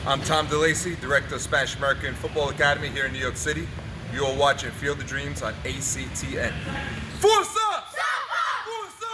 I'm Tom DeLacy, Director of Spanish American Football Academy here in New York City. You are watching Field of Dreams on ACTN. Força! Força! Força!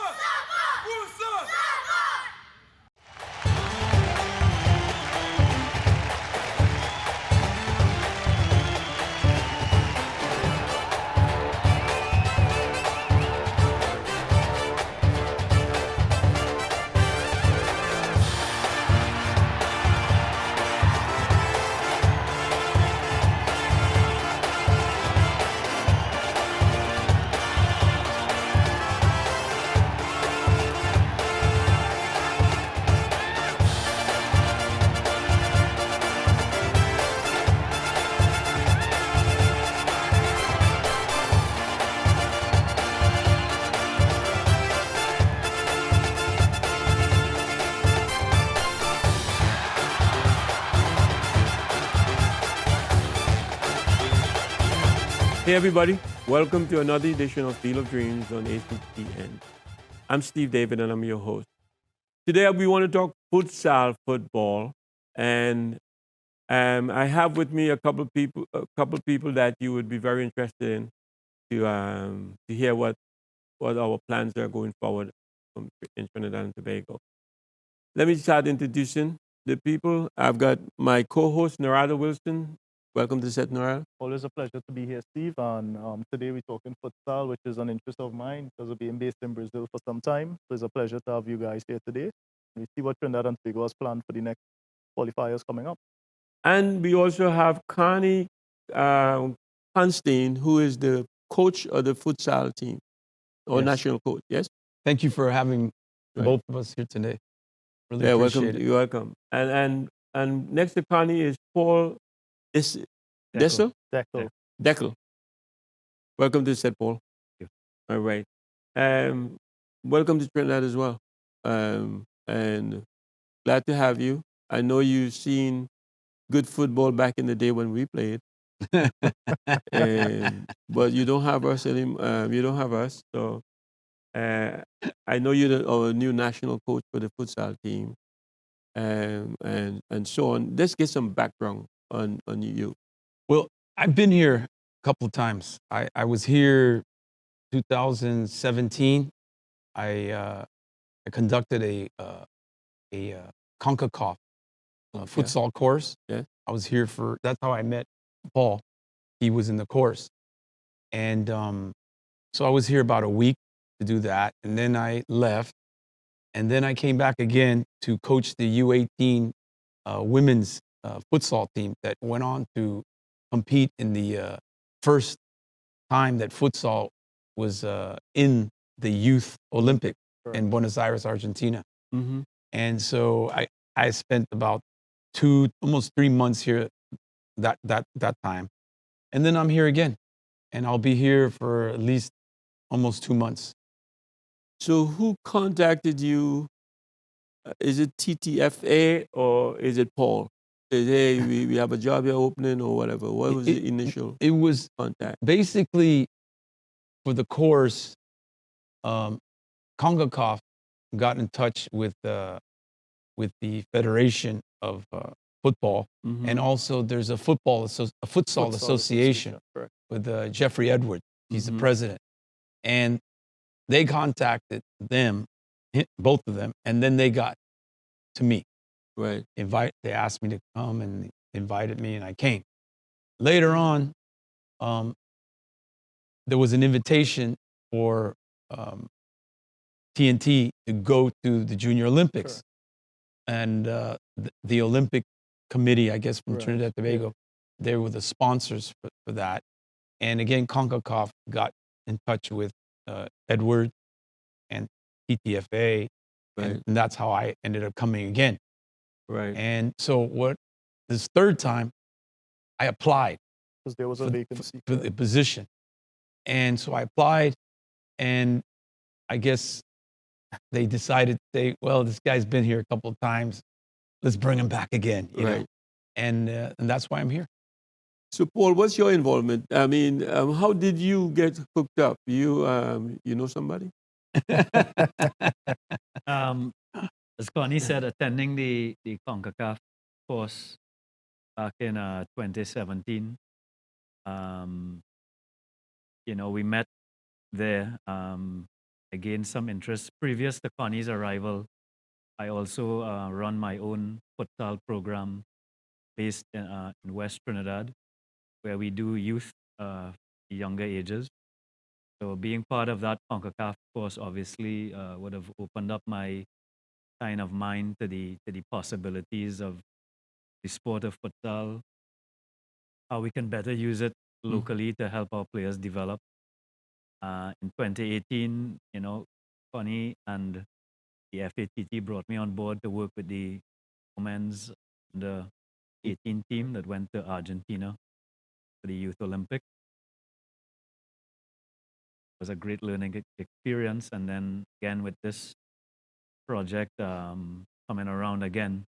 Hey everybody, welcome to another edition of Field of Dreams on ACTN. I'm Steve David and I'm your host. Today we want to talk futsal football, and I have with me a couple people that you would be very interested in to hear what our plans are going forward in Trinidad and Tobago. Let me start introducing the people. I've got my co-host Narada Wilson. Welcome to set, Narada. Always a pleasure to be here, Steve. And today we're talking futsal, which is an interest of mine because of being based in Brazil for some time. So it's a pleasure to have you guys here today. We see what Trinidad and Tobago has planned for the next qualifiers coming up. And we also have Connie Hanstein, who is the coach of the futsal team, or Yes. national coach. Yes. Thank you for having Right. both of us here today. Really Yeah, appreciate welcome. it. You're welcome. And next to Connie is Paul Dessel. Deco. Deckel. Welcome to set, Paul. Thank All right. Welcome to Trinidad as well. And glad to have you. I know you've seen good football back in the day when we played, but you don't have us anymore. You don't have us. So I know you're our new national coach for the futsal team, and so on. Let's get some background on you. Well, I've been here a couple of times. I was here 2017. I conducted a CONCACAF futsal course. Yeah. I was here that's how I met Paul. He was in the course. And so I was here about a week to do that. And then I left. And then I came back again to coach the U18 women's futsal team that went on to compete in the first time that futsal was in the Youth Olympic in Buenos Aires, Argentina. Mm-hmm. And so I spent about almost 3 months here that time. And then I'm here again. And I'll be here for at least almost 2 months. So who contacted you? Is it TTFA or is it Paul? Said, hey, we have a job here opening or whatever. What was the initial It was contact? basically for the course. CONCACAF got in touch with the Federation of Football, Mhm. and also there's a futsal association Correct. with Jeffrey Edwards. He's Mhm. the president, and they contacted them, both of them, and then they got to me. Right. They asked me to come and invited me, and I came. Later on, there was an invitation for TNT to go to the Junior Olympics. Correct. And the Olympic Committee, I guess, from Right. Trinidad and Tobago, they were the sponsors for that. And again, CONCACAF got in touch with Edward and TTFA, Right. and that's how I ended up coming again. Right. And so this third time, I applied Because there was a vacancy. for the position. And so I applied, and I guess they decided to say, well, this guy's been here a couple of times. Let's bring him back again. You know? Right. And that's why I'm here. So, Paul, what's your involvement? I mean, how did you get hooked up? You know somebody? As Connie said, attending the CONCACAF course back in 2017. Um, we met there. I gained some interest. Previous to Connie's arrival, I also run my own futsal program based in West Trinidad, where we do youth, younger ages. So being part of that CONCACAF course obviously would have opened up my kind of mind to the possibilities of the sport of futsal, how we can better use it locally to help our players develop. In 2018, Connie and the FATT brought me on board to work with the women's under 18 team that went to Argentina for the Youth Olympic. It was a great learning experience. And then again with this project coming around again,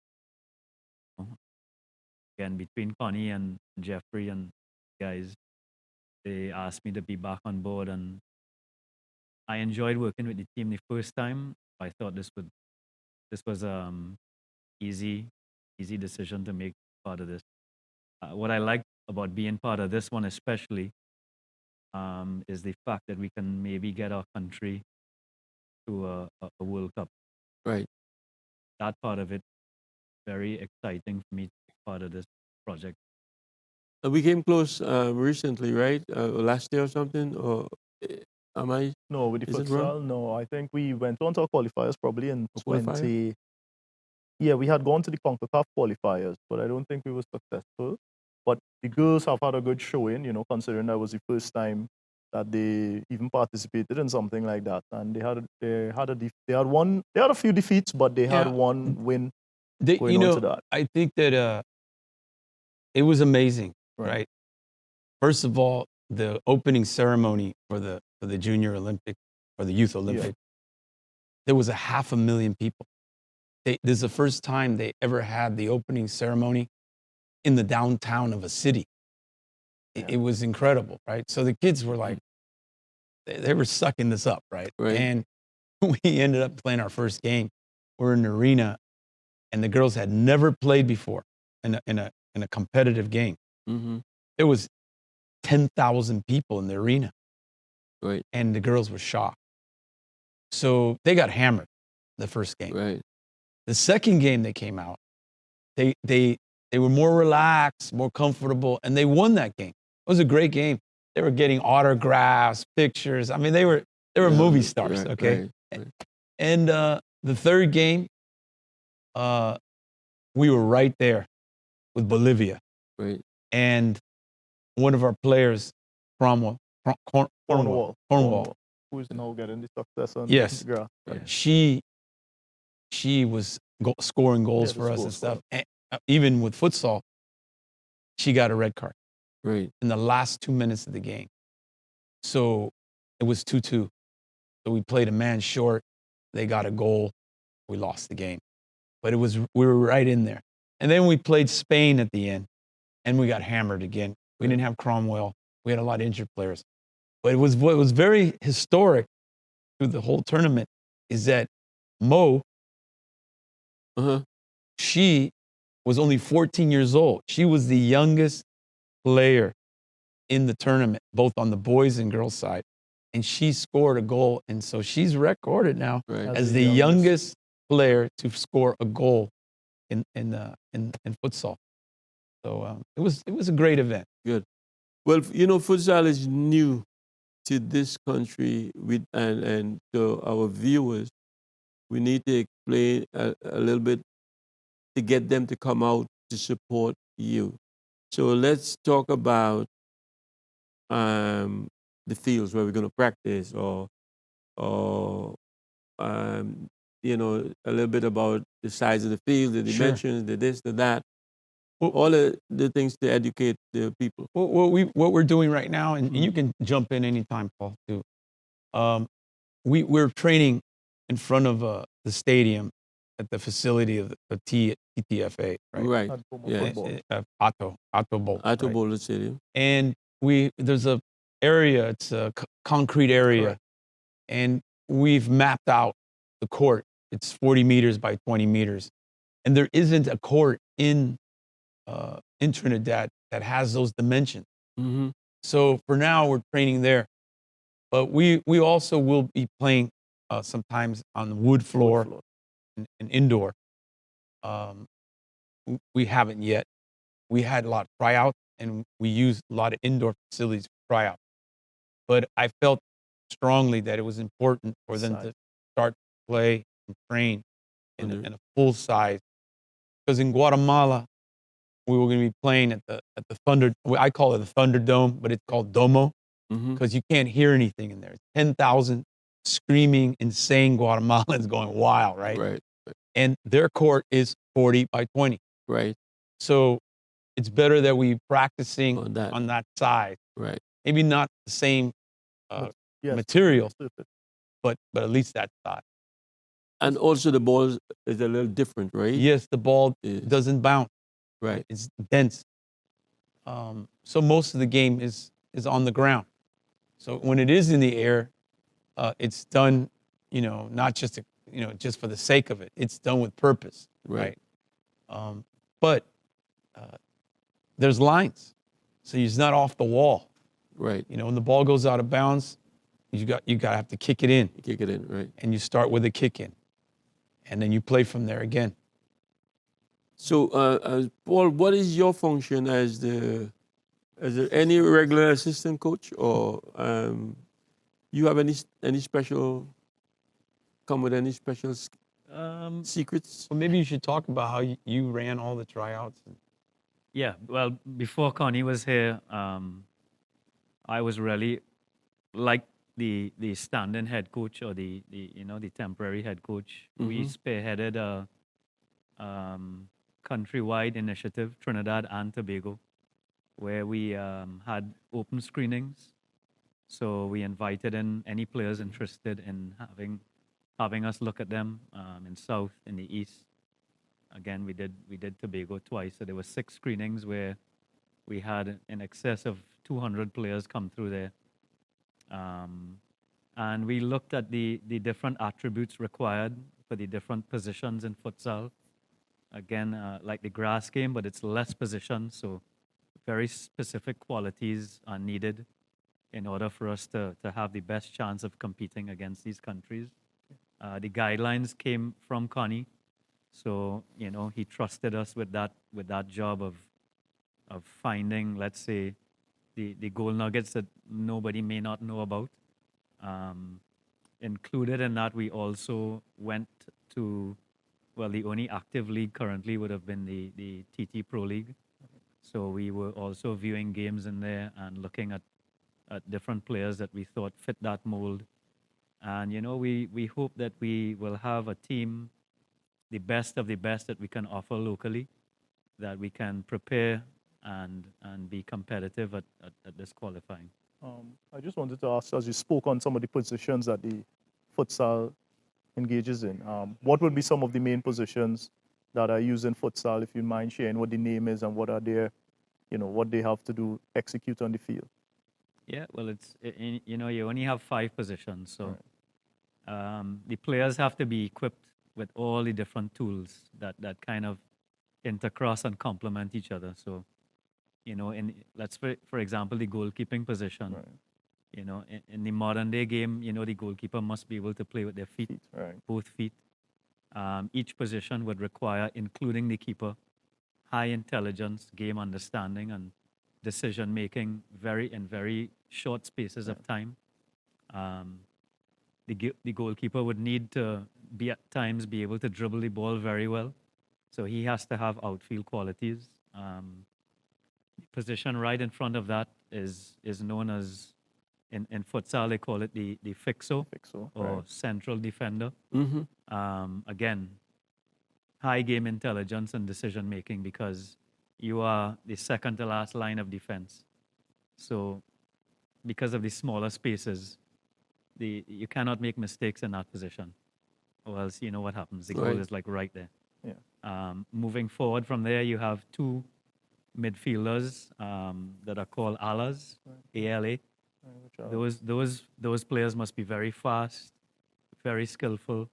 again between Connie and Jeffrey and guys, they asked me to be back on board, and I enjoyed working with the team the first time. I thought this was easy decision to make part of this. What I like about being part of this one especially is the fact that we can maybe get our country to a World Cup. Right. That part of it, very exciting for me to be part of this project. We came close recently, right? Last year or something? Or am I? No, with the Is it wrong? futsal, no. I think we went on to our qualifiers probably in Qualifier? 20. Yeah, we had gone to the CONCACAF qualifiers, but I don't think we were successful. But the girls have had a good showing, considering that was the first time that they even participated in something like that. And they had a few defeats, but they had Yeah. one win They, going on to that. I think that it was amazing, Right. right? First of all, the opening ceremony for the Junior Olympic or the Youth Olympic, there was 500,000 people. This is the first time they ever had the opening ceremony in the downtown of a city. It was incredible, right? So the kids were like, they were sucking this up, right? Right. And we ended up playing our first game. We're in an arena, and the girls had never played before in a competitive game. Mm-hmm. There was 10,000 people in the arena, Right. and the girls were shocked. So they got hammered the first game. Right. The second game they came out, they were more relaxed, more comfortable, and they won that game. It was a great game. They were getting autographs, pictures. I mean, they were movie stars, Right, okay? right. And the third game, we were right there with Bolivia. Right. And one of our players, Cornwall, Who's now getting the success on Yes. the graph. she was scoring goals Yeah, for the us and scores for stuff. And, even with futsal, she got a red card Right. in the last 2 minutes of the game. So it was 2-2. So we played a man short. They got a goal. We lost the game. But we were right in there. And then we played Spain at the end, and we got hammered again. We didn't have Cromwell. We had a lot of injured players. But what was very historic through the whole tournament is that Mo, Uh-huh. she was only 14 years old. She was the youngest player in the tournament, both on the boys and girls side. And she scored a goal. And so she's recorded now Right. as the youngest player to score a goal in futsal. So it was a great event. Good. Well, futsal is new to this country and to our viewers. We need to explain a little bit to get them to come out to support you. So let's talk about the fields where we're going to practice, or a little bit about the size of the field, the Sure. dimensions, the this, the that, Well- all the things to educate the people. What we're doing right now, and you can jump in anytime, Paul, too. We're training in front of the stadium at the facility of the TTFA, right? Right. And for more Yes. football. Otto Bowl. Atto right? Boulder Stadium. And there's a area, it's a concrete area, Correct. and we've mapped out the court. It's 40 meters by 20 meters. And there isn't a court in in Trinidad that has those dimensions. Mm-hmm. So for now, we're training there. But we also will be playing sometimes on the wood floor and indoor. We haven't yet. We had a lot of tryouts, and we used a lot of indoor facilities for tryouts. But I felt strongly that it was important for them to start to play and train in a full size. Because in Guatemala, we were going to be playing at the Thunder. I call it the Thunderdome, but it's called Domo Mm-hmm. because you can't hear anything in there. It's 10,000 screaming, insane Guatemalans going wild, right? Right. And their court is 40 by 20. Right. So it's better that we practicing On that. on that size. Right. Maybe not the same Yes, material, perfect. but at least that size. And also the ball is a little different, right? Yes, the ball Is. doesn't bounce. Right. It's dense. So most of the game is on the ground. So when it is in the air, it's done, not just just for the sake of it. It's done with purpose, Right. right? But there's lines, so it's not off the wall. Right. When the ball goes out of bounds, you got to have to kick it in, Kick it in, right? and you start with a kick in, and then you play from there again. So, Paul, what is your function as there any regular assistant coach, or you have any special come with any special secrets? Well, maybe you should talk about how you ran all the tryouts. Yeah, well, before Connie was here, I was really like the stand-in head coach or the temporary head coach. We spearheaded a countrywide initiative, Trinidad and Tobago, where we had open screenings. So we invited in any players interested in having us look at them in South, in the East. Again, we did Tobago twice. So there were 6 screenings where we had in excess of 200 players come through there. And we looked at the different attributes required for the different positions in futsal. Again, like the grass game, but it's less positions, so very specific qualities are needed in order for us to have the best chance of competing against these countries. The guidelines came from Connie, so he trusted us with that job of finding, let's say, the gold nuggets that nobody may not know about. Included in that, we also went to, well, the only active league currently would have been the TT Pro League. So we were also viewing games in there and looking at different players that we thought fit that mold. And, we hope that we will have a team, the best of the best that we can offer locally, that we can prepare and be competitive at this qualifying. I just wanted to ask, as you spoke on some of the positions that the futsal engages in, what would be some of the main positions that are used in futsal, if you mind sharing what the name is and what are their, what they have to do, execute on the field? Yeah, well, you only have 5 positions, so the players have to be equipped with all the different tools that kind of intercross and complement each other. So, let's for example, the goalkeeping position. Right. In the modern day game, the goalkeeper must be able to play with their feet, Right. both feet. Each position would require, including the keeper, high intelligence, game understanding, and decision making in very short spaces of time. The goalkeeper would need to at times be able to dribble the ball very well, so he has to have outfield qualities. The position right in front of that is known as, in futsal they call it the fixo, or Right. central defender. Mm-hmm. Again, high game intelligence and decision making, because you are the second to last line of defense. So because of the smaller spaces, you cannot make mistakes in that position, or else you know what happens. The goal Right. is like right there. Yeah. Moving forward from there, you have 2 midfielders that are called alas, ALA. Which are Those players must be very fast, very skillful,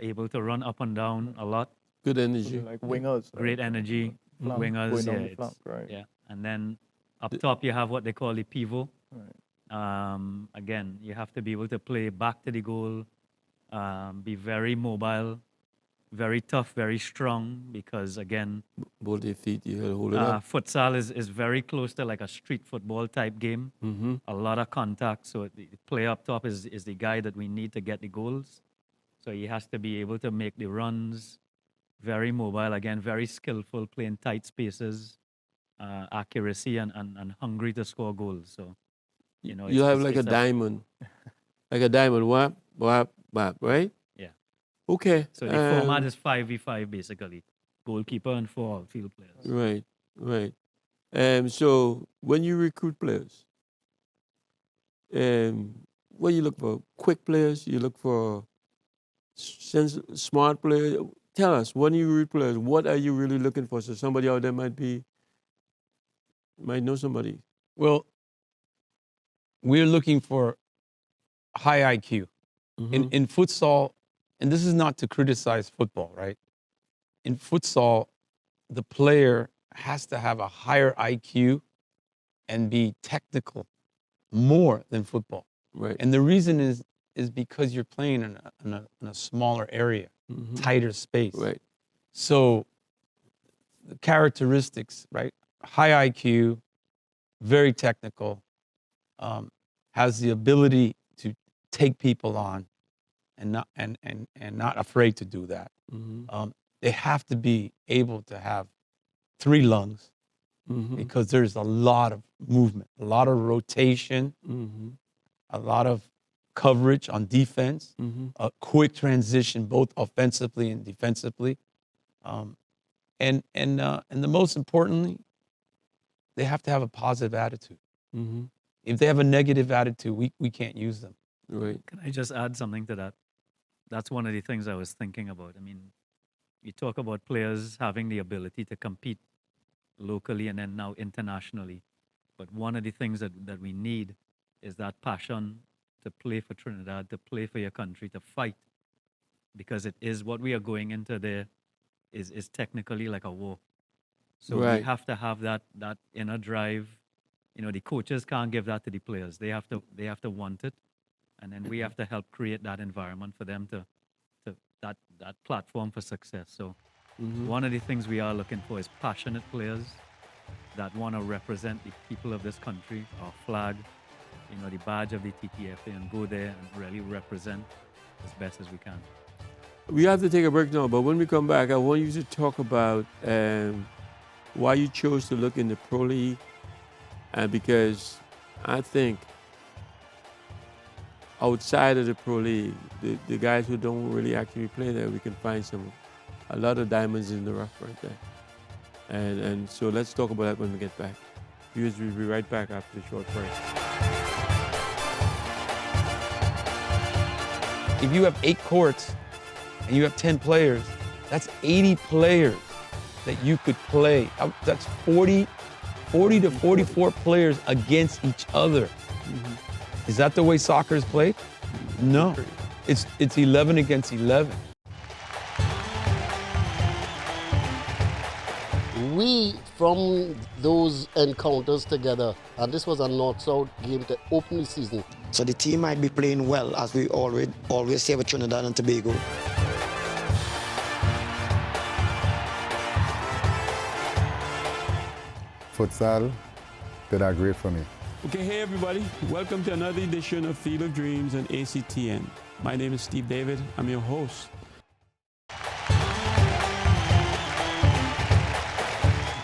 able to run up and down a lot, Good energy. like wingers. great energy, flank, wingers. going Yeah, down the flank, right? yeah. And then up top, you have what they call the pivot. Right. Again, you have to be able to play back to the goal, be very mobile, very tough, very strong, because again, Both your feet, you gotta hold it up. futsal is very close to like a street football type game. Mm-hmm. A lot of contact. So the player up top is the guy that we need to get the goals. So he has to be able to make the runs, very mobile, again, very skillful, playing tight spaces, accuracy, and hungry to score goals. So, you know, You have like a diamond, whap, whap, whap, right? yeah. Okay. So the format is 5v5 basically. Goalkeeper and 4 outfield players. Right, right. So when you recruit players, what you look for? Quick players? You look for smart players? Tell us, when you recruit players, what are you really looking for? So somebody out there might know somebody. Well, we're looking for high IQ. Mm-hmm. In futsal, and this is not to criticize football, right? In futsal, the player has to have a higher IQ and be technical more than football. Right. And the reason is because you're playing in a smaller area, Mm-hmm. tighter space. Right. So the characteristics, right? High IQ, very technical, has the ability to take people on, and not afraid to do that. Mm-hmm. They have to be able to have 3 lungs, Mm-hmm. because there's a lot of movement, a lot of rotation, Mm-hmm. a lot of coverage on defense, Mm-hmm. a quick transition both offensively and defensively, and the most importantly, they have to have a positive attitude. Mm-hmm. If they have a negative attitude, we can't use them. Right. Can I just add something to that? That's one of the things I was thinking about. I mean, you talk about players having the ability to compete locally and then now internationally. But one of the things that we need is that passion to play for Trinidad, to play for your country, to fight. Because it is what we are going into there is technically like a war. So we Right. have to have that inner drive. You know, the coaches can't give that to the players. They have to want it. And then we have to help create that environment for them to that platform for success. So Mm-hmm. one of the things we are looking for is passionate players that want to represent the people of this country, our flag, you know, the badge of the TTFA, and go there and really represent as best as we can. We have to take a break now, but when we come back, I want you to talk about why you chose to look in the Pro League, because I think outside of the Pro League, the guys who don't really actually play there, we can find a lot of diamonds in the rough right there. And so let's talk about that when we get back. Viewers, we'll be right back after the short break. If you have 8 courts and you have 10 players, that's 80 players that you could play. That's 40 to 44 players against each other. Mm-hmm. Is that the way soccer is played? No. It's 11 against 11. We, from those encounters together, and this was a North-South game to open the season. So the team might be playing well, as we always say with Trinidad and Tobago. Futsal did that great for me. Okay, hey everybody. Welcome to another edition of Field of Dreams on ACTN. My name is Steve David. I'm your host.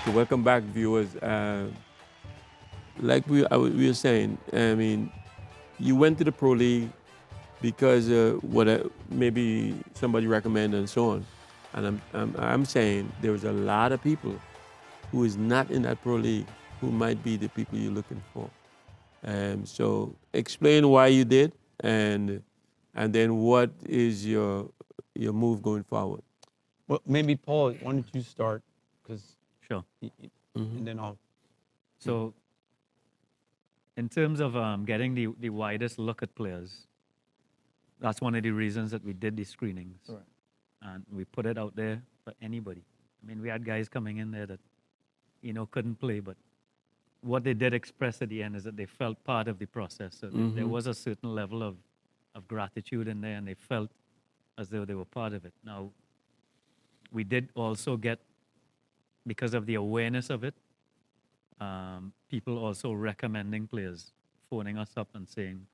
Okay, welcome back, viewers. Like we were saying, I mean, you went to the Pro League because maybe somebody recommended and so on. And I'm saying there was a lot of people who is not in that Pro League who might be the people you're looking for. So explain why you did, and then what is your move going forward. Well, maybe Paul, why don't you start? Because Sure. and then I'll. So in terms of getting the widest look at players, that's one of the reasons that we did the screenings. Right. And we put it out there for anybody. I mean, we had guys coming in there that couldn't play, but what they did express at the end is that they felt part of the process. So there was a certain level of gratitude in there, and they felt as though they were part of it. Now, we did also get, because of the awareness of it, people also recommending players, phoning us up and saying,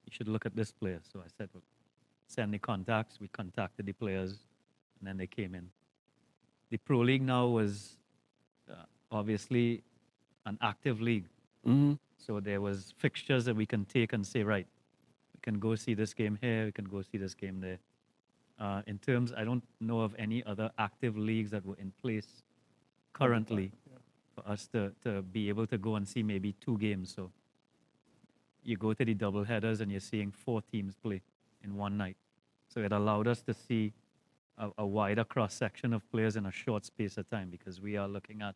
you should look at this player. So I said, well, send the contacts. We contacted the players, and then they came in. The Pro League now was obviously an active league. So there was fixtures that we can take and say, right, we can go see this game here, we can go see this game there. In terms, I don't know of any other active leagues that were in place currently for us to be able to go and see maybe 2 games. So you go to the double headers and you're seeing 4 teams play in one night. So it allowed us to see a wider cross-section of players in a short space of time, because we are looking at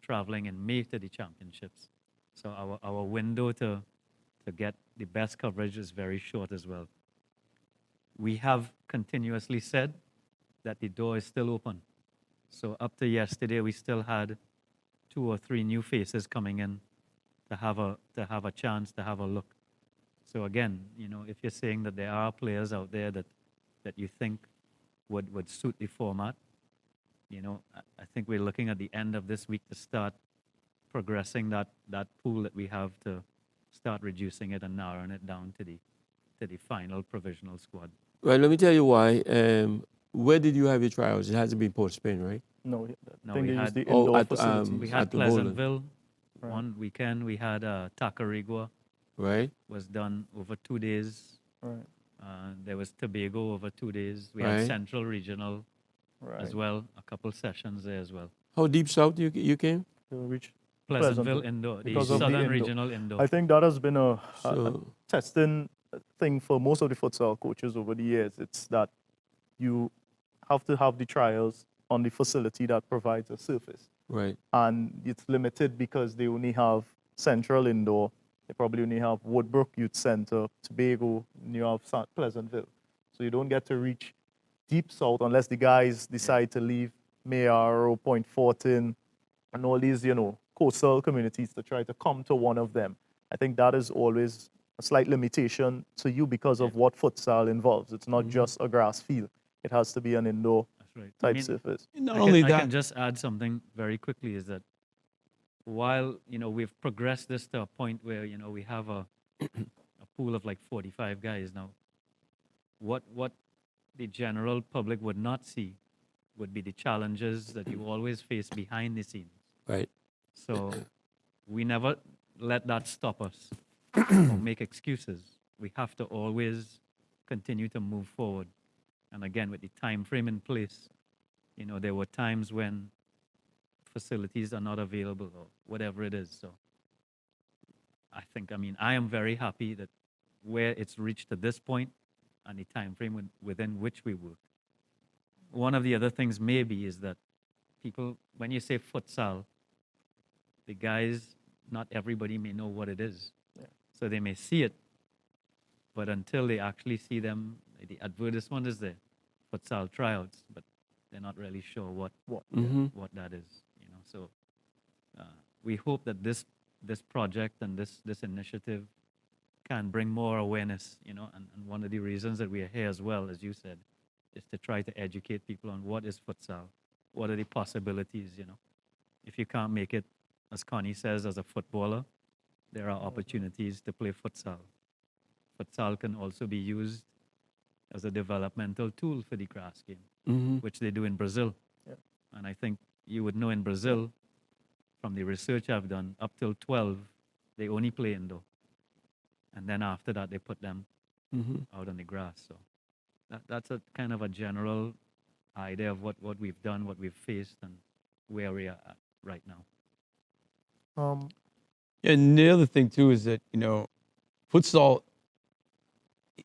traveling in May to the championships. So our window to get the best coverage is very short as well. We have continuously said that the door is still open. So up to yesterday, we still had 2 or 3 new faces coming in to have a chance to have a look. So again, if you're saying that there are players out there that you think would suit the format, I think we're looking at the end of this week to start progressing that pool that we have, to start reducing it and narrowing it down to the final provisional squad. Well, let me tell you why. Where did you have your trials? It hasn't been Port-Spain, right? No, No, I think we they use had- the Oh, indoor at, facilities. We had at the Bowling. Pleasantville Right. one weekend. We had Tacarigua, Right? was done over 2 days. Right, There was Tobago over 2 days. We Right. had Central Regional right. as well, a couple sessions there as well. How deep south you came? To reach Pleasantville Indoor, the because of the Southern indoor. Regional Indoor. I think that has been a So, testing thing for most of the futsal coaches over the years. It's that you have to have the trials on the facility that provides a surface. right. And it's limited because they only have Central Indoor. They probably only have Woodbrook Youth Center, Tobago, and you have Pleasantville. So you don't get to reach deep south unless the guys decide to leave Mayaro, Point Fortin, and all these, coastal communities to try to come to one of them. I think that is always a slight limitation to you because of what futsal involves. It's not just a grass field. It has to be an indoor That's right. type surface. Not I only can, I that, can just add something very quickly, is that while we've progressed this to a point where we have a pool of like 45 guys now, what the general public would not see would be the challenges that you always face behind the scenes. Right. So we never let that stop us or make excuses. We have to always continue to move forward. And again, with the time frame in place, there were times when facilities are not available or whatever it is. So I am very happy that where it's reached at this point and the time frame within which we work. One of the other things maybe is that people, when you say futsal, the guys, not everybody may know what it is. Yeah. So they may see it, but until they actually see them, the advertisement is there, futsal tryouts, but they're not really sure what that is. So we hope that this project and this initiative can bring more awareness. And one of the reasons that we are here as well, as you said, is to try to educate people on what is futsal, what are the possibilities. If you can't make it, as Connie says, as a footballer, there are opportunities to play futsal. Futsal can also be used as a developmental tool for the grass game, which they do in Brazil. Yeah. And I think you would know in Brazil, from the research I've done, up till 12, they only play indoor. And then after that, they put them out on the grass. So that's a kind of a general idea of what we've done, what we've faced, and where we are at right now. and the other thing too is that futsal.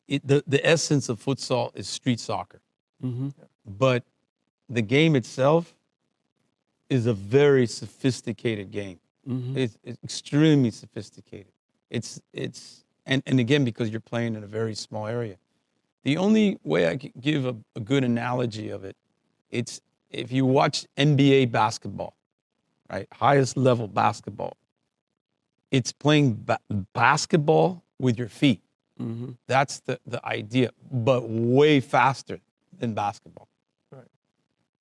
The essence of futsal is street soccer, but the game itself is a very sophisticated game. It's extremely sophisticated. And again, because you're playing in a very small area. The only way I could give a good analogy of it, it's if you watch NBA basketball, right? Highest level basketball. It's playing basketball with your feet. Mm-hmm. That's the idea, but way faster than basketball. Right.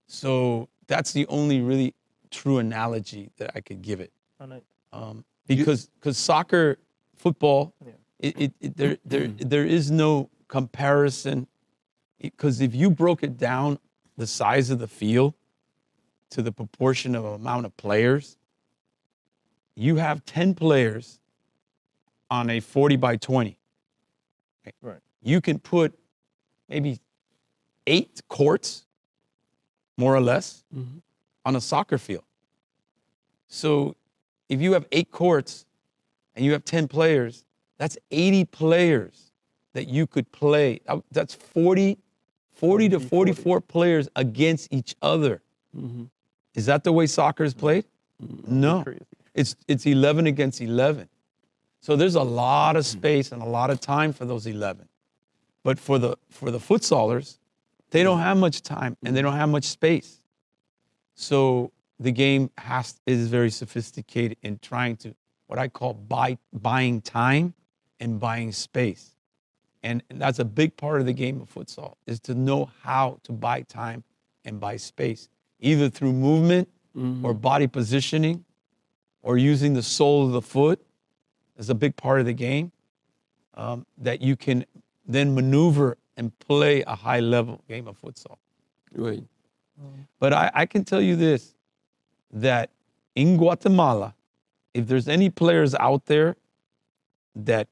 So that's the only really true analogy that I could give it. And Because soccer, football, Yeah. there is no comparison. Because if you broke it down, the size of the field to the proportion of amount of players, you have 10 players on a 40 by 20. Right. You can put maybe 8 courts, more or less, Mm-hmm. on a soccer field. So if you have 8 courts and you have 10 players, that's 80 players that you could play. That's 40 to 44 players against each other. Mm-hmm. Is that the way soccer is played? No. Crazy. It's 11 against 11. So there's a lot of space and a lot of time for those 11. But for the futsalers, they don't have much time and they don't have much space. So the game is very sophisticated in trying to, what I call buying time and buying space. And that's a big part of the game of futsal, is to know how to buy time and buy space, either through movement or body positioning or using the sole of the foot is a big part of the game, that you can then maneuver and play a high-level game of futsal. Right. But I can tell you this, that in Guatemala, if there's any players out there that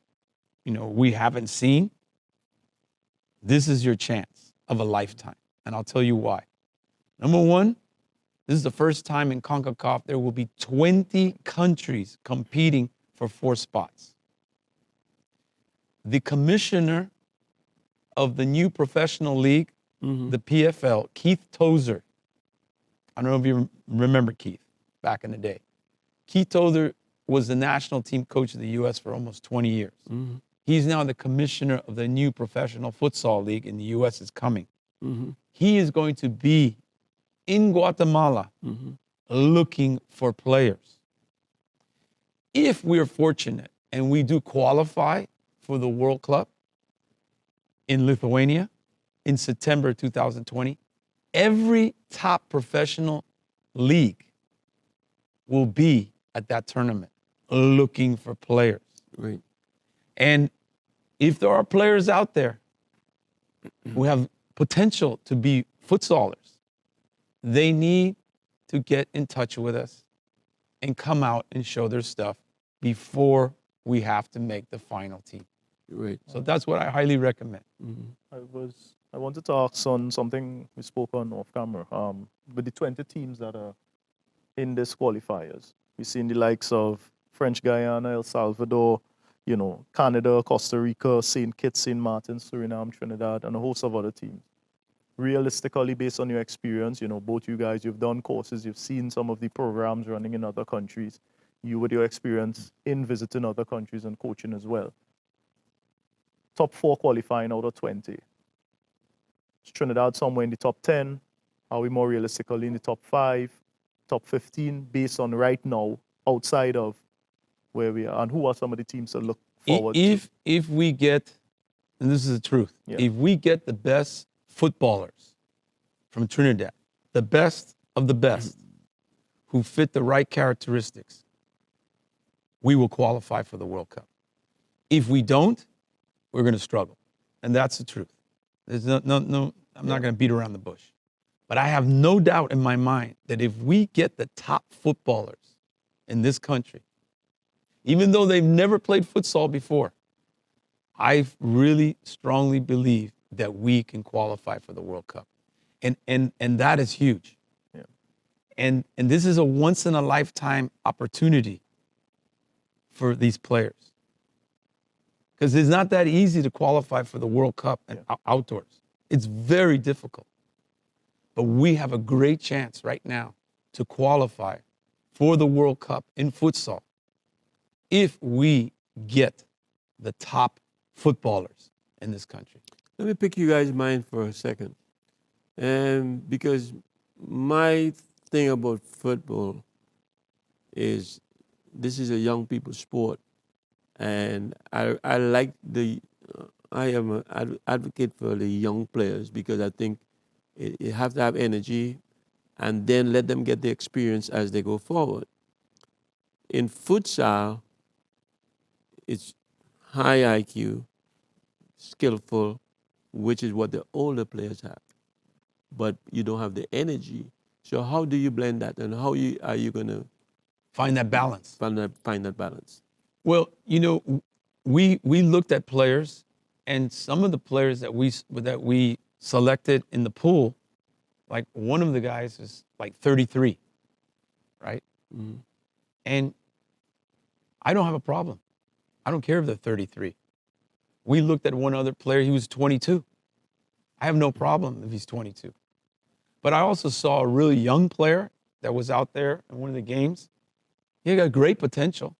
we haven't seen, this is your chance of a lifetime. And I'll tell you why. Number one, this is the first time in CONCACAF there will be 20 countries competing for 4 spots. The commissioner of the new professional league, the PFL, Keith Tozer. I don't know if you remember Keith back in the day. Keith Tozer was the national team coach of the U.S. for almost 20 years. He's now the commissioner of the new professional futsal league in the U.S. is coming. He is going to be in Guatemala looking for players. If we are fortunate and we do qualify for the World Cup in Lithuania in September 2020, every top professional league will be at that tournament looking for players. Right. And if there are players out there who have potential to be futsalers, they need to get in touch with us and come out and show their stuff before we have to make the final team. Right. So that's what I highly recommend. I wanted to ask on something we spoke on off camera. With the 20 teams that are in this qualifiers, we've seen the likes of French Guyana, El Salvador, Canada, Costa Rica, St. Kitts, St. Martin, Suriname, Trinidad, and a host of other teams. Realistically, based on your experience, both you guys, you've done courses, you've seen some of the programs running in other countries, you with your experience in visiting other countries and coaching as well. Top 4 qualifying out of 20. Is Trinidad somewhere in the top 10? Are we more realistically in the top 5, top 15, based on right now, outside of where we are? And who are some of the teams to look forward to? If we get, and this is the truth, if we get the best footballers from Trinidad, the best of the best, who fit the right characteristics, we will qualify for the World Cup. If we don't, we're going to struggle. And that's the truth. There's no I'm not going to beat around the bush. But I have no doubt in my mind that if we get the top footballers in this country, even though they've never played futsal before, I really strongly believe that we can qualify for the World Cup. And that is huge. Yeah. And this is a once in a lifetime opportunity for these players. Because it's not that easy to qualify for the World Cup and outdoors. It's very difficult. But we have a great chance right now to qualify for the World Cup in futsal if we get the top footballers in this country. Let me pick you guys' mind for a second. Because my thing about football is this is a young people's sport, and I like I am an advocate for the young players because I think you have to have energy, and then let them get the experience as they go forward. In futsal, it's high IQ, skillful, which is what the older players have, but you don't have the energy. So how do you blend that, and are you going to Find that balance. find that balance? Well, we looked at players, and some of the players that we selected in the pool, like one of the guys is like 33, right? Mhm. And I don't have a problem. I don't care if they're 33. We looked at one other player, he was 22. I have no problem if he's 22. But I also saw a really young player that was out there in one of the games. He got great potential,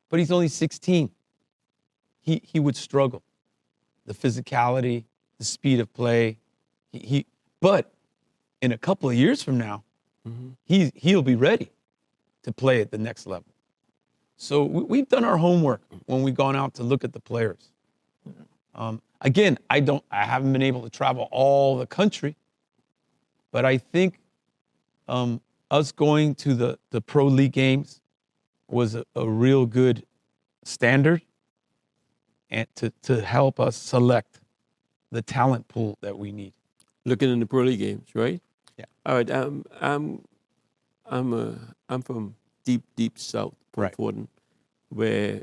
but he's only 16. He would struggle. The physicality, the speed of play. But in a couple of years from now, he'll be ready to play at the next level. So we've done our homework when we've gone out to look at the players. Again, I haven't been able to travel all the country, but I think us going to the Pro League games was a real good standard and to help us select the talent pool that we need. Looking in the Pro League games, right? Yeah. All right. I'm from deep south, Port Right. Fordham, where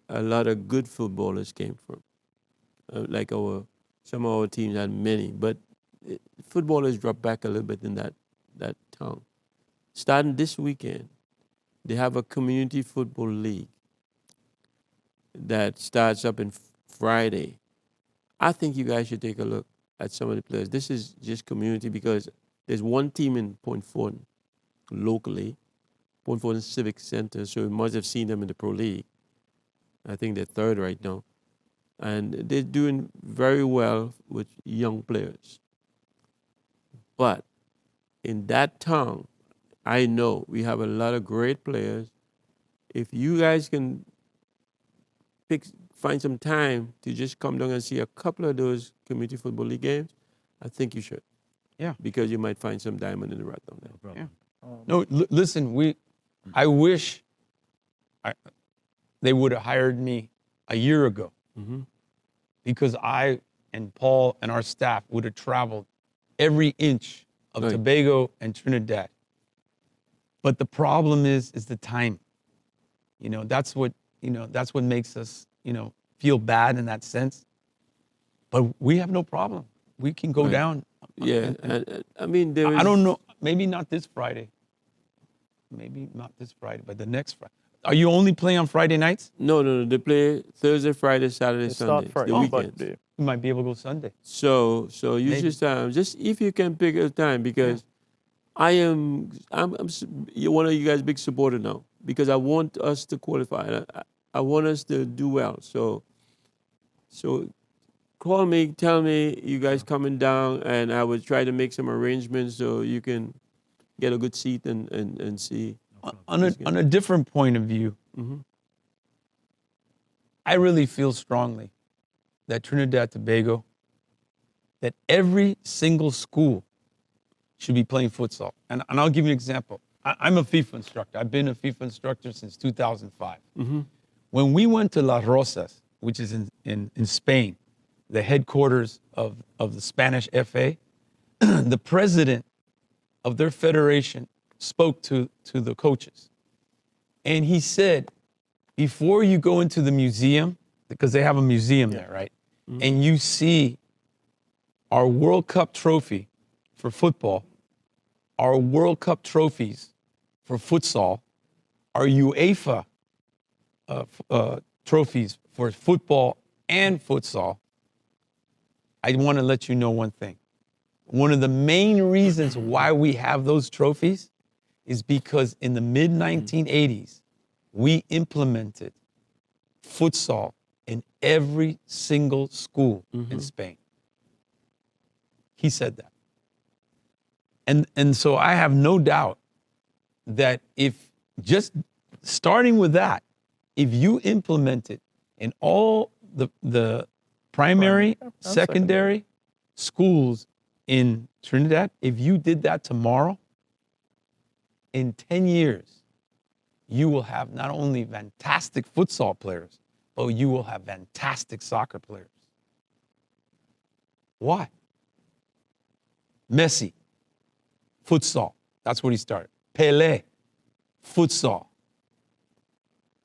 a lot of good footballers came from. Like some of our teams had many, but footballers dropped back a little bit in that town. Starting this weekend, they have a community football league that starts up on Friday. I think you guys should take a look at some of the players. This is just community because there's one team in Point Fordham locally, Point Fordham Civic Center, so you must have seen them in the Pro League. I think they're third right now. And they're doing very well with young players. But in that town, I know we have a lot of great players. If you guys can find some time to just come down and see a couple of those community football league games, I think you should. Yeah. Because you might find some diamond in the rough down there. No problem. No, listen, I wish they would have hired me a year ago because I and Paul and our staff would have traveled every inch of Right. Tobago and Trinidad. But the problem is the time. That's what makes us, feel bad in that sense. But we have no problem. We can go Right. down. Yeah, and I mean, there I is- don't know. Maybe not this Friday. Maybe not this Friday, but the next Friday. Are you only playing on Friday nights? No. They play Thursday, Friday, Saturday, They Sunday. start Friday, The but weekends. You might be able to go Sunday. So you Maybe. just if you can pick a time because I'm one of you guys' big supporter now because I want us to qualify. I want us to do well. So call me, tell me you guys coming down, and I will try to make some arrangements so you can get a good seat and see. On a different point of view, I really feel strongly that Trinidad Tobago, that every single school should be playing futsal. And I'll give you an example. I'm a FIFA instructor. I've been a FIFA instructor since 2005. When we went to Las Rosas, which is in Spain, the headquarters of the Spanish FA, the president of their federation spoke to the coaches. And he said, before you go into the museum, because they have a museum there, right? And you see our World Cup trophy for football, our World Cup trophies for futsal, our UEFA trophies for football and futsal, I want to let you know one thing. One of the main reasons why we have those trophies is because in the mid-1980s, we implemented futsal in every single school in Spain. He said that. And so I have no doubt that if just starting with that, if you implement it in all the primary, secondary schools in Trinidad, if you did that tomorrow, in 10 years, you will have not only fantastic futsal players, but you will have fantastic soccer players. Why? Messi, futsal. That's what he started. Pelé, futsal.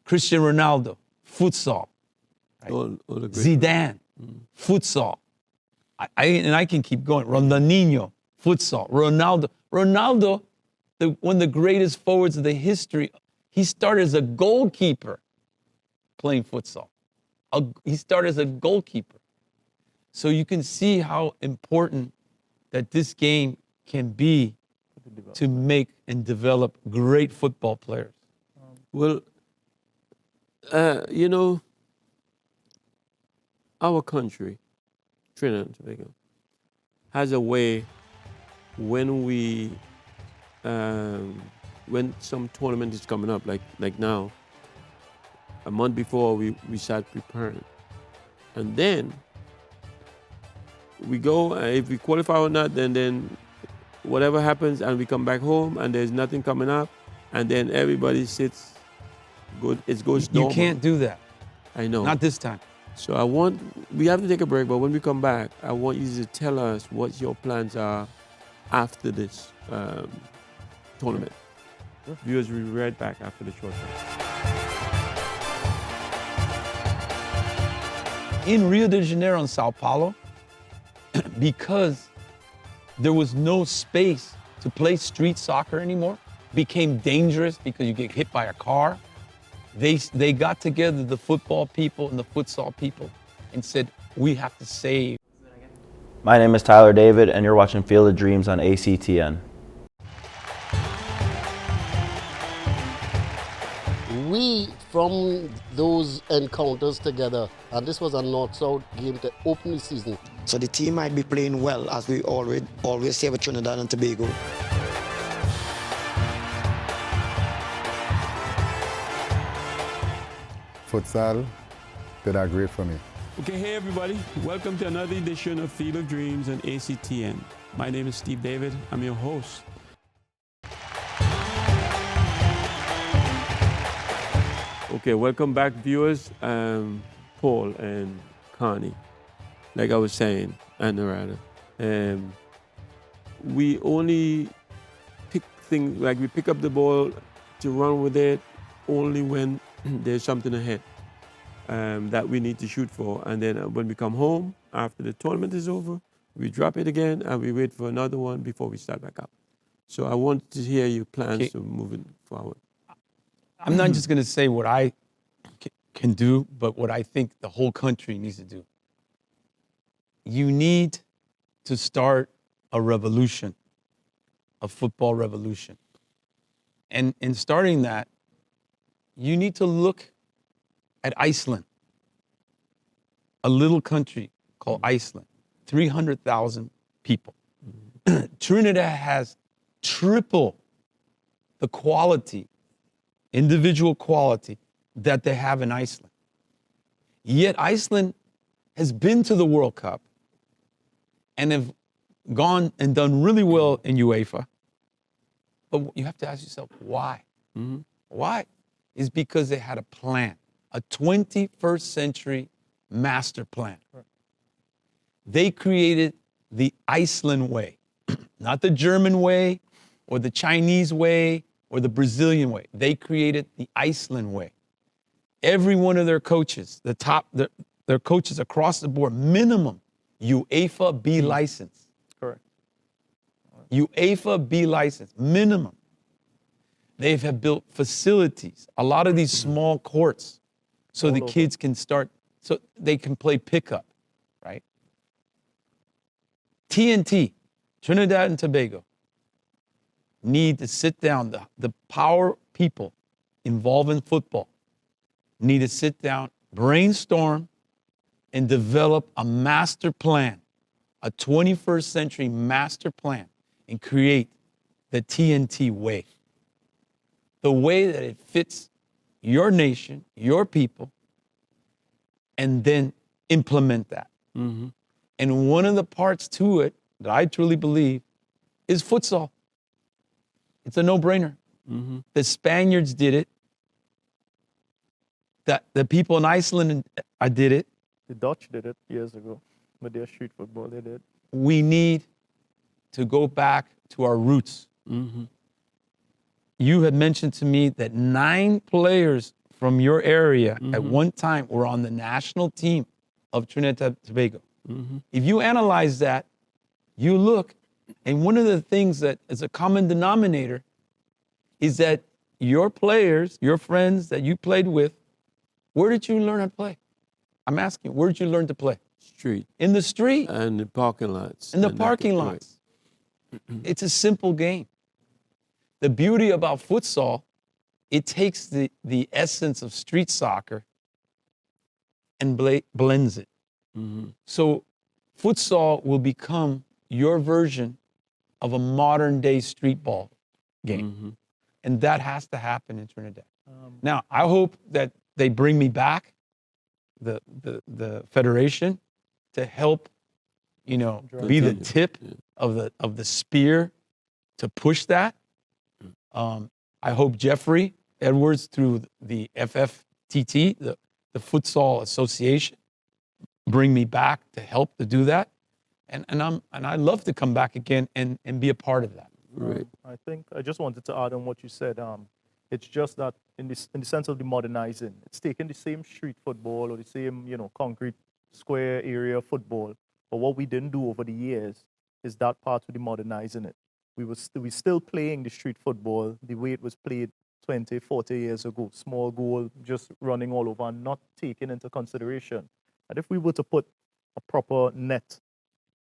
Cristiano Ronaldo, futsal. Right? All the great Zidane, futsal. I can keep going. Ronaldinho, futsal. Ronaldo, one of the greatest forwards of the history. He started as a goalkeeper playing futsal. He started as a goalkeeper. So you can see how important that this game can be to make and develop great football players. Well, you know, our country, Trinidad and Tobago, has a way when when some tournament is coming up, like now, a month before we start preparing. And then we go, if we qualify or not, then whatever happens, and we come back home and there's nothing coming up, and then everybody sits, it goes normal. You can't do that. I know. Not this time. So we have to take a break, but when we come back, I want you to tell us what your plans are after this tournament. Viewers, we'll be right back after the short break. In Rio de Janeiro and Sao Paulo, because there was no space to play street soccer anymore, became dangerous because you get hit by a car. They got together, the football people and the futsal people, and said, we have to save. My name is Tyler David, and you're watching Field of Dreams on ACTN. We, from those encounters together, and this was a North-South game to open the season. So the team might be playing well, as we always say with Trinidad and Tobago. Futsal did that great for me. Okay, hey everybody. Welcome to another edition of Field of Dreams on ACTN. My name is Steve David. I'm your host. Okay, welcome back, viewers. Paul and Connie, like I was saying, and Narada. We only pick things, like we pick up the ball to run with it only when there's something ahead that we need to shoot for. And then when we come home, after the tournament is over, we drop it again and we wait for another one before we start back up. So I want to hear your plans to moving forward. I'm not just going to say what I can do, but what I think the whole country needs to do. You need to start a revolution, a football revolution. And in starting that, you need to look at Iceland, a little country called Iceland, 300,000 people. Trinidad has triple the quality, individual quality that they have in Iceland. Yet Iceland has been to the World Cup and have gone and done really well in UEFA. But you have to ask yourself, why? Mm-hmm. Why? It's because they had a plan, a 21st century master plan. Right. They created the Iceland way, not the German way or the Chinese way or the Brazilian way. They created the Iceland way. Every one of their coaches, their coaches across the board, minimum UEFA B license. Correct. UEFA B license, minimum. They have built facilities, a lot of these small courts, so the kids can start, so they can play pickup, right? TNT, Trinidad and Tobago, need to sit down. The power people involved in football need to sit down, brainstorm, and develop a master plan, a 21st century master plan, and create the TNT way. The way that it fits your nation, your people, and then implement that. Mm-hmm. And one of the parts to it that I truly believe is futsal. It's a no-brainer. Mm-hmm. The Spaniards did it. The people in Iceland did it. The Dutch did it years ago with their street football. They did. We need to go back to our roots. Mm-hmm. You had mentioned to me that 9 players from your area at Mm-hmm. one time were on the national team of Trinidad and Tobago. Mm-hmm. If you analyze that, you look, and one of the things that is a common denominator is that your players, your friends that you played with, where did you learn how to play? I'm asking, where did you learn to play? Street. In the street. And the parking lots. In the And parking right. lots. It's a simple game. The beauty about futsal, it takes the essence of street soccer and blends it. Mm-hmm. So futsal will become your version of a modern day street ball game. Mm-hmm. And that has to happen in Trinidad. Now, I hope that they bring me back, the federation, to help, be the tip of the spear to push that. I hope Jeffrey Edwards, through the FFTT, the Futsal Association, bring me back to help to do that. And I'd love to come back again and be a part of that. Right. I think I just wanted to add on what you said. It's just that in the sense of the modernizing, it's taking the same street football or the same, concrete square area football. But what we didn't do over the years is that part of the modernizing it. We still playing the street football the way it was played 20, 40 years ago. Small goal, just running all over and not taking into consideration that if we were to put a proper net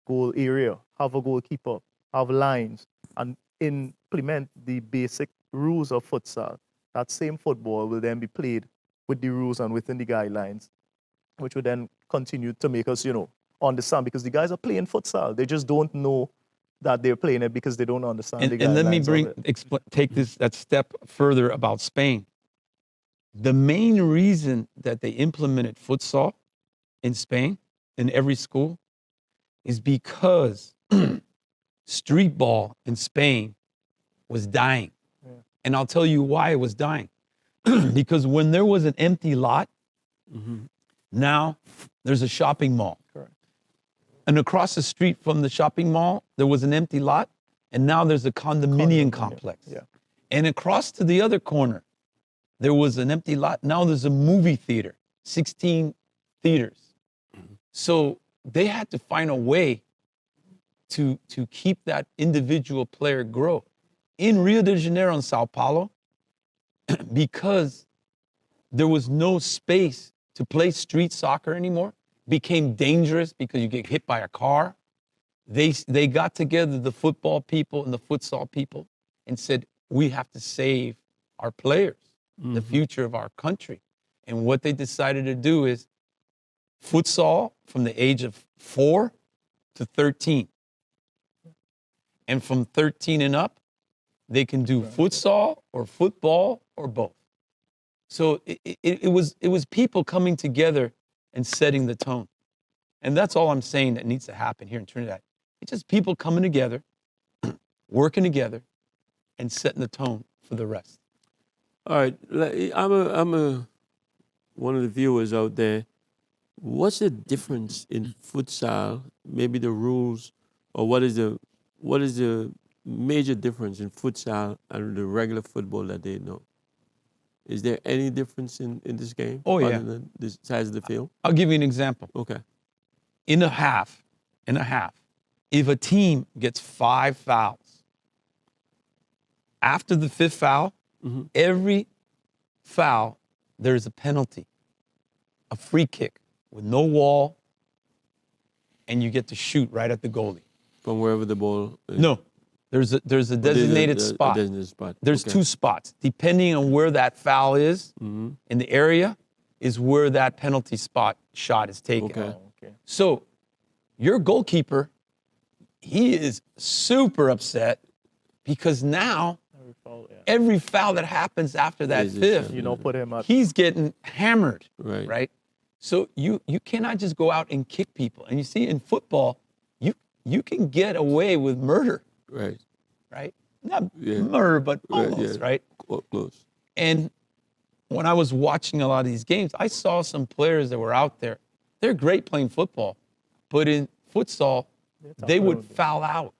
goal area, have a goalkeeper, have lines, and implement the basic rules of futsal, that same football will then be played with the rules and within the guidelines, which would then continue to make us, understand, because the guys are playing futsal. They just don't know that they're playing it because they don't understand the guidelines. And let me of it. take that step further about Spain. The main reason that they implemented futsal in Spain, in every school, is because street ball in Spain was dying. Yeah. And I'll tell you why it was dying. Because when there was an empty lot, Mm-hmm. now there's a shopping mall. Correct. And across the street from the shopping mall, there was an empty lot, and now there's a condominium complex. Yeah. And across to the other corner, there was an empty lot. Now there's a movie theater, 16 theaters. So they had to find a way to keep that individual player grow. In Rio de Janeiro and Sao Paulo, because there was no space to play street soccer anymore, became dangerous because you get hit by a car. They got together, the football people and the futsal people, and said, we have to save our players, the future of our country. And what they decided to do is futsal from the age of 4 to 13. And from 13 and up, they can do futsal or football or both. So it was people coming together and setting the tone. And that's all I'm saying that needs to happen here in Trinidad. It's just people coming together, working together, and setting the tone for the rest. All right, I'm one of the viewers out there. What's the difference in futsal? Maybe the rules, or what is the major difference in futsal and the regular football that they know? Is there any difference in this game? Oh, yeah. Other than the size of the field? I'll give you an example. Okay. In a half, if a team gets 5 fouls, after the 5th foul, every foul, there's a penalty, a free kick with no wall, and you get to shoot right at the goalie. From wherever the ball is? No, there's a designated spot. A designated spot. There's Okay. 2 spots. Depending on where that foul is in the area, is where that penalty spot shot is taken. Okay. Okay. So your goalkeeper, he is super upset because now every foul that happens after that Is it fifth, something? You know, put him at he's getting hammered, Right. right? So you cannot just go out and kick people. And you see in football, you can get away with murder, Right. right? Not Yeah. murder, but Right, almost, yeah. right? Close. And when I was watching a lot of these games, I saw some players that were out there. They're great playing football, but in futsal, they would foul out.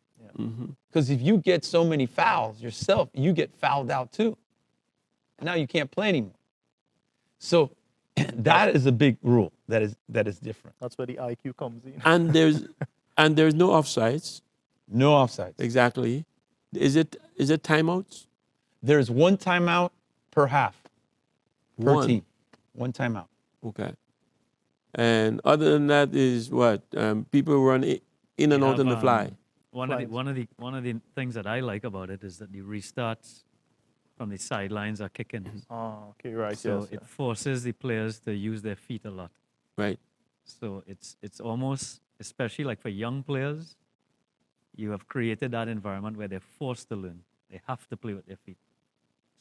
Because if you get so many fouls yourself, you get fouled out too. And now you can't play anymore. So that is a big rule that is different. That's where the IQ comes in. And there's no offsides. No offsides. Exactly. Is it timeouts? There's one timeout per half, per One. team. One timeout. Okay. And other than that is what? People run in and We out on the have, fly. One of the things that I like about it is that the restarts from the sidelines are kicking. Oh, okay, right. So yes, it forces the players to use their feet a lot. Right. So it's almost, especially like for young players, you have created that environment where they're forced to learn. They have to play with their feet.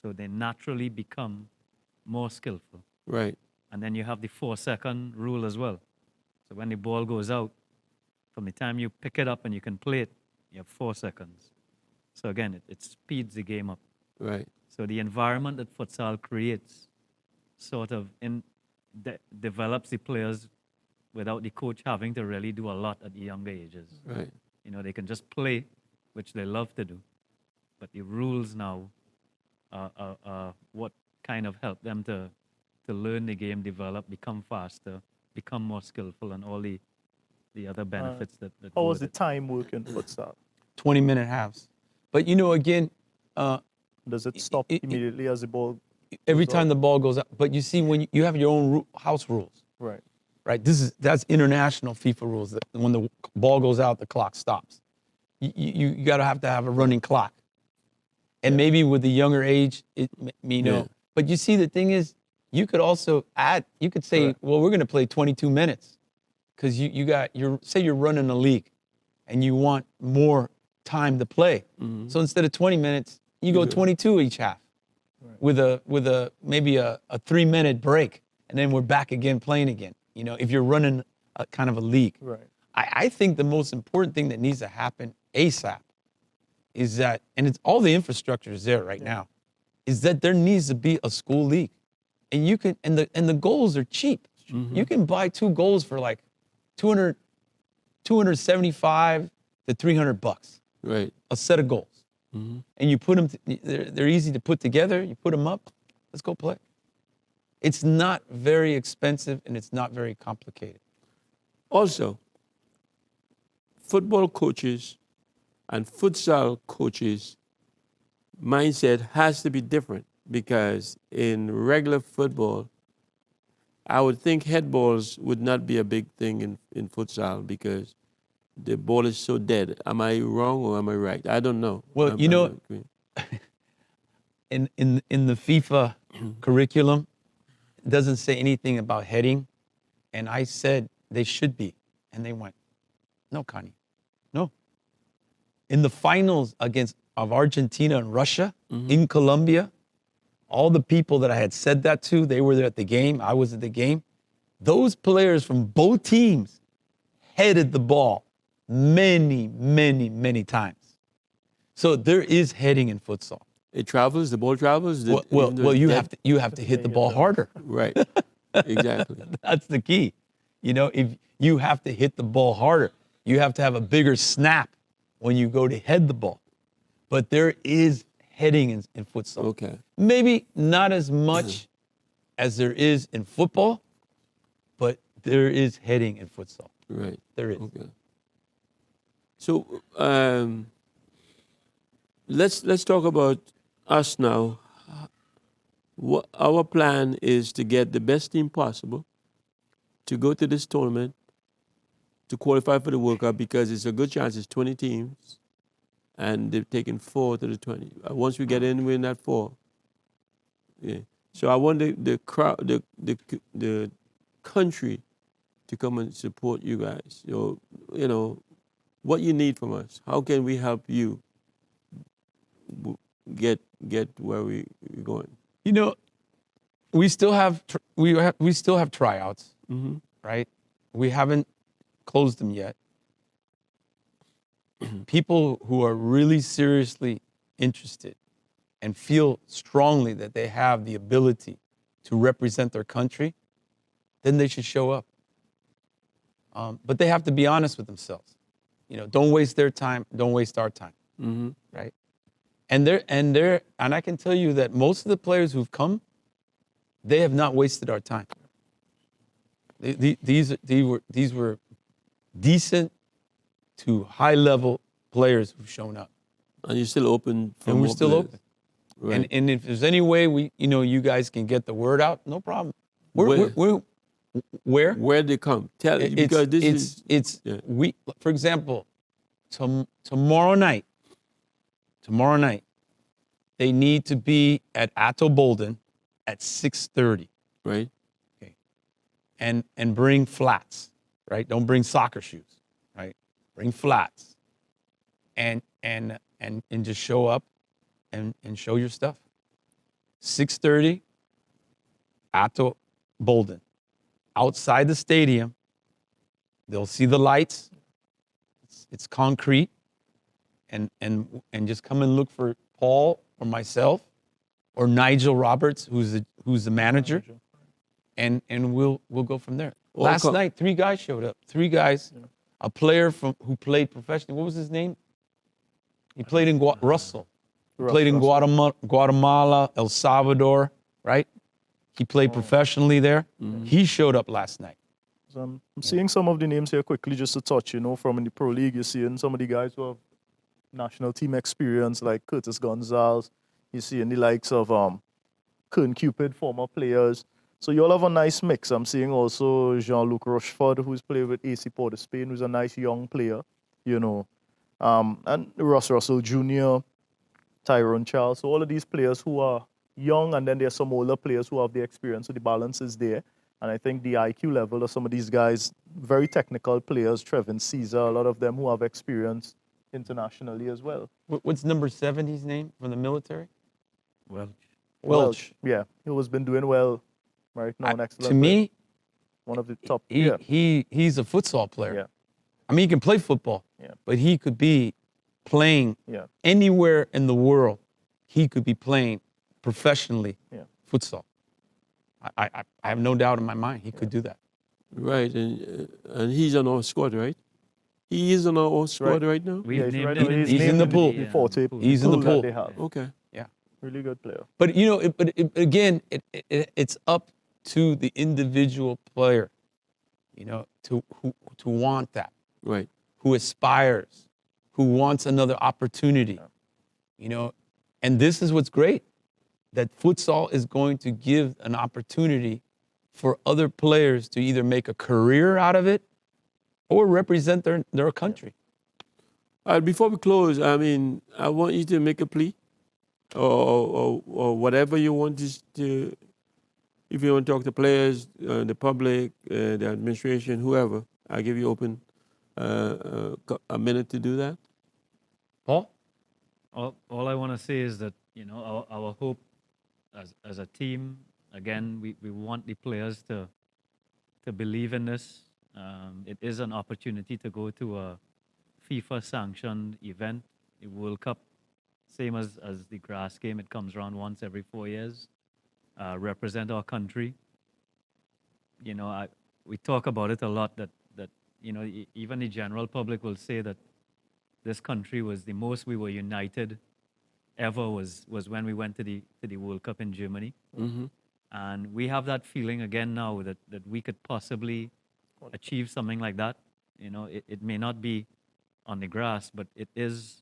So they naturally become more skillful. Right. And then you have the 4-second rule as well. So when the ball goes out, from the time you pick it up and you can play it, you have 4 seconds. So again, it speeds the game up. Right. So the environment that futsal creates sort of develops the players without the coach having to really do a lot at the younger ages. Right. You know, they can just play, which they love to do. But the rules now are what kind of help them to learn the game, develop, become faster, become more skillful, and all the other benefits that How go was with the time work in futsal? 20-minute halves. But again, Does it stop immediately as the ball? every goes time out? the ball goes out. But you see, when you have your own house rules, Right. right? That's international FIFA rules. That when the ball goes out, the clock stops. You got to have a running clock. And maybe with the younger age, Yeah. But you see, the thing is, you could also add. You could say, Correct. well, we're going to play 22 minutes, because say you're running a league, and you want more time to play. So instead of 20 minutes, you go 22 each half, with a maybe a 3-minute break, and then we're back again playing again. If you're running a kind of a league. Right. I think the most important thing that needs to happen ASAP is that, and it's all the infrastructure is there right now, is that there needs to be a school league, and you can, and the goals are cheap. You can buy 2 goals for like $275 to $300, Right. a set of goals, and you put them. They're easy to put together. You put them up. Let's go play. It's not very expensive, and it's not very complicated. Also, football coaches and futsal coaches' mindset has to be different, because in regular football, I would think head balls would not be a big thing in futsal, because the ball is so dead. Am I wrong or am I right? I don't know. Well, I'm you know, not agree. in the FIFA curriculum, it doesn't say anything about heading, and I said they should be, and they went, no, Connie, no. In the finals of Argentina and Russia, in Colombia, all the people that I had said that to, they were there at the game. I was at the game. Those players from both teams headed the ball many, many, many times. So there is heading in futsal. It travels, the ball travels. Well, you have to hit the ball harder. Right, exactly. That's the key. If you have to hit the ball harder, you have to have a bigger snap when you go to head the ball. But there is heading in futsal. Okay. Maybe not as much as there is in football, but there is heading in futsal. Right. There is. Okay. So let's talk about us now. What our plan is to get the best team possible to go to this tournament, to qualify for the World Cup, because it's a good chance. It's 20 teams, and they've taken 4 to the 20. Once we get in, we're in that 4. Yeah. So I want the crowd, the country, to come and support you guys. What you need from us. How can we help you? get where we're going? You know, we still have we still have tryouts, Mm-hmm. right? We haven't closed them yet. People who are really seriously interested and feel strongly that they have the ability to represent their country, then they should show up. But they have to be honest with themselves. You know, don't waste their time. Don't waste our time, Mm-hmm. right? And I can tell you that most of the players who've come, they have not wasted our time. These were decent to high level players who've shown up, And you're still open for and we're more still players. open. Right. And if there's any way you guys can get the word out, no problem. Where? Where they come? Tell because For example, tomorrow night, they need to be at Atto Bolden at 6:30. right. Okay. And bring flats, right? Don't bring soccer shoes, right? Bring flats. And just show up and show your stuff. 6:30, Atto Bolden. Outside the stadium, they'll see the lights. It's concrete. And just come and look for Paul or myself or Nigel Roberts, who's the manager. And we'll go from there. Last night, 3 guys showed up. 3 guys. A player who played professionally. What was his name? He played in Russell. He played in Guatemala, El Salvador, right? He played professionally there. Mm-hmm. He showed up last night. So I'm seeing some of the names here quickly just to touch, from in the Pro League. You're seeing some of the guys who have national team experience like Curtis Gonzalez. You're seeing the likes of Kern Cupid, former players. So you all have a nice mix. I'm seeing also Jean-Luc Rochefort, who's played with AC Port of Spain, who's a nice young player, and Ross Russell Jr., Tyrone Charles. So all of these players who are young, and then there's some older players who have the experience, so the balance is there. And I think the IQ level of some of these guys, very technical players, Trevin Caesar, a lot of them who have experience internationally as well. What's number 70's name from the military? Welch. Yeah, he has been doing well right now. An excellent To me, one of the top. he's a futsal player. Yeah. I mean, he can play football, but he could be playing anywhere in the world. He could be playing professionally futsal. I have no doubt in my mind he could do that. Right, and he's on our squad, right? He is on our squad right now? We've named now him He's in the pool. He's in the pool. They have. Okay. Yeah. Really good player. But again, it's up to the individual player, to want that, Right. who aspires, who wants another opportunity, And this is what's great, that futsal is going to give an opportunity for other players to either make a career out of it or represent their country. All right, before we close, I want you to make a plea or whatever you want to, if you want to talk to players, the public, the administration, whoever, I give you open a minute to do that. Paul? All I want to say is that, our hope as a team, again, we want the players to believe in this. It is an opportunity to go to a FIFA-sanctioned event, the World Cup, same as the grass game. It comes around once every 4 years. Represent our country. We talk about it a lot that even the general public will say that this country was the most we were united ever was when we went to the World Cup in Germany. Mm-hmm. And we have that feeling again now that we could possibly achieve something like that. It may not be on the grass, but it is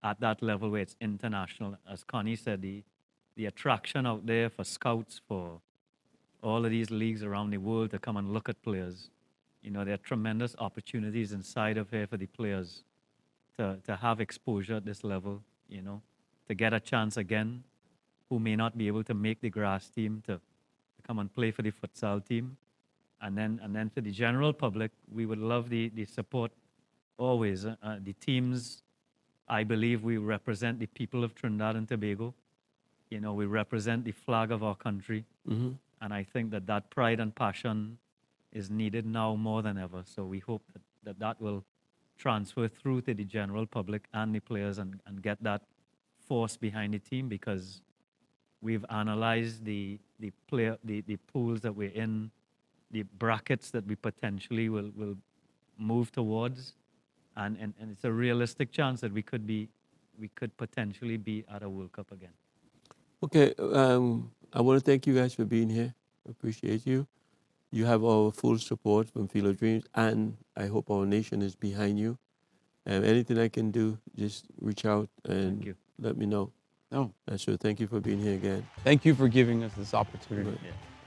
at that level where it's international. As Connie said, the attraction out there for scouts, for all of these leagues around the world to come and look at players. There are tremendous opportunities inside of here for the players to have exposure at this level, to get a chance again, who may not be able to make the grass team, to come and play for the futsal team. And then for the general public, we would love the support always. The teams I believe we represent the people of Trinidad and Tobago. You know, we represent the flag of our country. Mhm. And I think that that pride and passion is needed now more than ever. So we hope that will transfer through to the general public and the players and get that force behind the team, because we've analyzed the pools that we're in, the brackets that we potentially will move towards, and it's a realistic chance that we could potentially be at a World Cup again. Okay, I want to thank you guys for being here. Appreciate you. You have our full support from Field of Dreams, and I hope our nation is behind you. And anything I can do, just reach out and Thank you. let me know. No, And so thank you for being here again. thank you for giving us this opportunity. Right.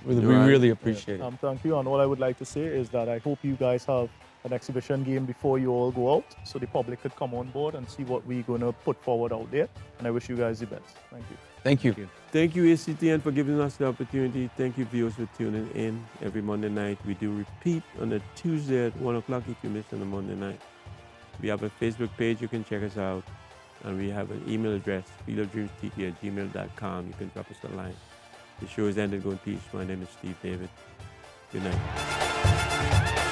We You're right. really appreciate it. Thank you. And all I would like to say is that I hope you guys have an exhibition game before you all go out, so the public could come on board and see what we're going to put forward out there. And I wish you guys the best. Thank you. Thank you. Thank you, ACTN, for giving us the opportunity. Thank you, viewers, for tuning in every Monday night. We do repeat on a Tuesday at 1 o'clock if you miss on a Monday night. We have a Facebook page. You can check us out. And we have an email address, fieldofdreamst@gmail.com. You can drop us a line. The show is ended. Go in peace. My name is Steve David. Good night.